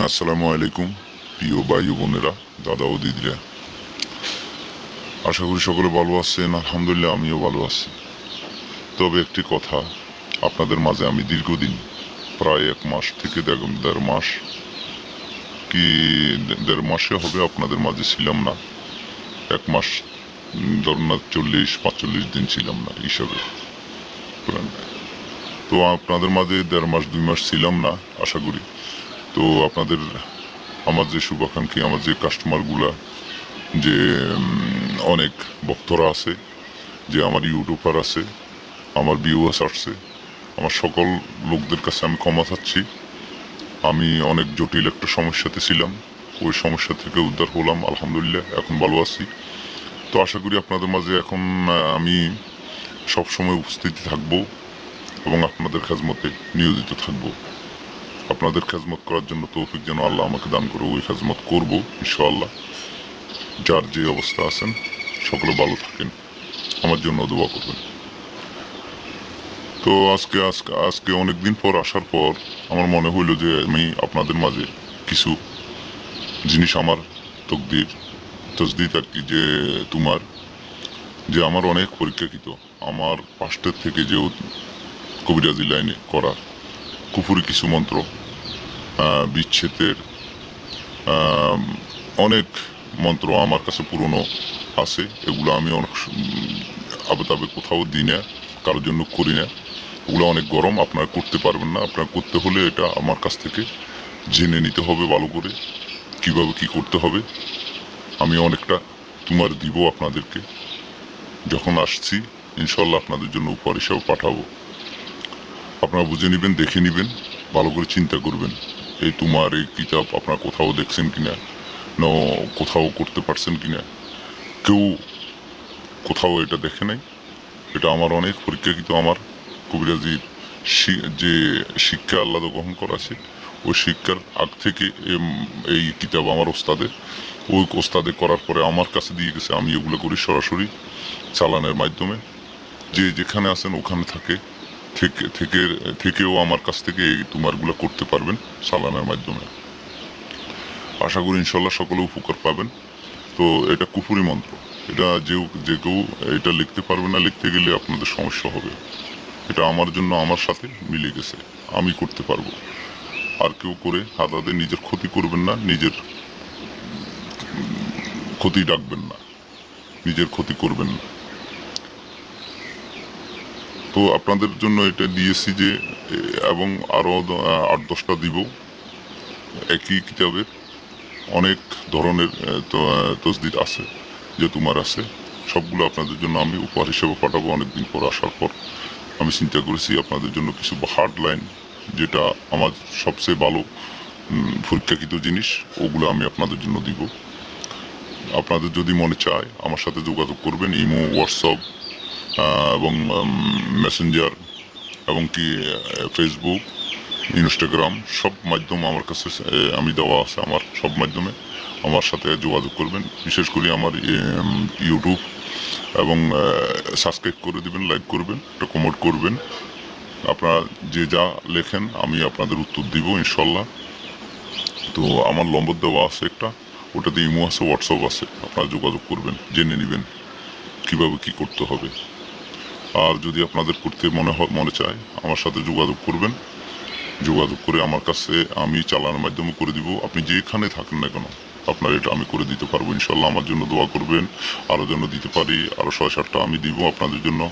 আসসালামু আলাইকুম প্রিয় ভাই ও বোনেরা, দাদা ও দিদিরা। আশা করি সকলে ভালো আছেন। আলহামদুলিল্লাহ, আমিও ভালো আছি। তবে একটি কথা, আপনাদের মাঝে আমি দীর্ঘদিন প্রায় 1 মাস থেকে দেড় মাস কি দেড় মাসে হবে আপনাদের মাঝে ছিলাম না। 1 মাস ধরুন না, 40-45 দিন ছিলাম না হিসাবে। তো আপনাদের মাঝে 1.5 মাস 2 মাস ছিলাম না আশা করি। তো আপনাদের, আমার যে শুভাকাঙ্ক্ষী, আমার যে কাস্টমারগুলা, যে অনেক ভক্তরা আছে, যে আমার ইউটিউবার আছে, আমার ভিউয়ার্স আসছে, আমার সকল লোকদের কাছে আমি ক্ষমা চাচ্ছি। আমি অনেক জটিল একটা সমস্যাতে ছিলাম, ওই সমস্যা থেকে উদ্ধার হলাম আলহামদুলিল্লাহ, এখন ভালো আছি। তো আশা করি আপনাদের মাঝে এখন আমি সবসময় উপস্থিত থাকব এবং আপনাদের খেজমতে নিয়োজিত থাকব। আপনাদের খেজমত করার জন্য তৌফিক যেন আল্লাহ আমাকে দান করে, ওই খেজমত করব ইনশাআল্লাহ। যার যে অবস্থা আছেন সকলে ভালো থাকেন, আমার জন্য দোয়া করবেন। তো আজকে অনেকদিন পর আসার পর আমার মনে হইল যে আমি আপনাদের মাঝে কিছু জিনিস, আমার তকদির তসদিদ আর কি, যে তোমার, যে আমার অনেক পরীক্ষাকৃত, আমার পাস্টের থেকে যে কবিরাজি লাইনে করা কুফুরি কিছু মন্ত্র, বিচ্ছেদের অনেক মন্ত্র আমার কাছে পুরনো আছে। এগুলো আমি অনেক আবে কোথাও দিই না, কারোর জন্য করি না। ওগুলো অনেক গরম, আপনারা করতে পারবেন না। আপনারা করতে হলে এটা আমার কাছ থেকে জেনে নিতে হবে ভালো করে, কিভাবে কি করতে হবে। আমি অনেকটা তোমার দিব আপনাদেরকে, যখন আসছি ইনশাল্লাহ আপনাদের জন্য উপহার হিসাবে পাঠাবো। আপনারা বুঝে নেবেন, দেখে নেবেন, ভালো করে চিন্তা করবেন। এই তোমার এই কিতাব আপনারা কোথাও দেখছেন কিনা, না কোথাও করতে পারছেন কিনা। কেউ কোথাও এটা দেখে নাই। এটা আমার অনেক পরীক্ষাকৃত, আমার কবিরাজির যে শিক্ষা আল্লাহ গ্রহণ করা আছে, ওই শিক্ষার আগ থেকে এই কিতাব আমার ওস্তাদের, ওই ওস্তাদে করার পরে আমার কাছে দিয়ে গেছে। আমি এগুলো করি সরাসরি চালানের মাধ্যমে। যে যেখানে আছেন ওখানে থেকেও আমার কাছ থেকে এই তোমারগুলো করতে পারবেন চালানের মাধ্যমে। আশা করি ইনশাল্লাহ সকলে উপকার পাবেন। তো এটা কুফুরি মন্ত্র, এটা যে কেউ এটা লিখতে পারবে না। লিখতে গেলে আপনাদের সমস্যা হবে। এটা আমার জন্য, আমার সাথে মিলে গেছে, আমি করতে পারবো। আর কেউ করে হাতাতে নিজের ক্ষতি করবেন না, নিজের ক্ষতি ডাকবেন না, নিজের ক্ষতি করবেন না। তো আপনাদের জন্য এটা দিয়েছি যে, এবং আরও 8-10টা দিব একই কিতাবের। অনেক ধরনের তসদিদ আছে, যে তোমার আছে। সবগুলো আপনাদের জন্য আমি উপহার হিসেবে পাঠাবো। অনেকদিন পর আসার পর আমি চিন্তা করেছি আপনাদের জন্য কিছু হার্ড লাইন, যেটা আমার সবচেয়ে ভালো পরীক্ষাকৃত জিনিস, ওগুলো আমি আপনাদের জন্য দিব। আপনাদের যদি মনে চায় আমার সাথে যোগাযোগ করবেন, ইমো, হোয়াটসঅ্যাপ এবং মেসেঞ্জার, এবং কি ফেসবুক, ইনস্টাগ্রাম, সব মাধ্যম আমার কাছে আমি দেওয়া আছে। আমার সব মাধ্যমে আমার সাথে যোগাযোগ করবেন। বিশেষ করে আমার ইউটিউব, এবং সাবস্ক্রাইব করে দিবেন, লাইক করবেন, একটা কমেন্ট করবেন। আপনারা যে যা লেখেন আমি আপনাদের উত্তর দিব ইনশাল্লাহ। তো আমার নম্বর দেওয়া আছে একটা, ওটাতে ইমো আছে, হোয়াটসঅ্যাপ আছে। আপনারা যোগাযোগ করবেন, জেনে নেবেন কিভাবে কি করতে হবে। আর যদি আপনাদের করতে মনে চায় আমার সাথে যোগাযোগ করবেন। যোগাযোগ করে আমার কাছে আমি চালানোর মাধ্যমে করে দিব। আপনি যেখানে থাকেন না কেন, আপনার এটা আমি করে দিতে পারবো ইনশাল্লাহ। আমার জন্য দোয়া করবেন, আরও যেন দিতে পারি, আরও 6-7টা আমি দিব আপনাদের জন্য।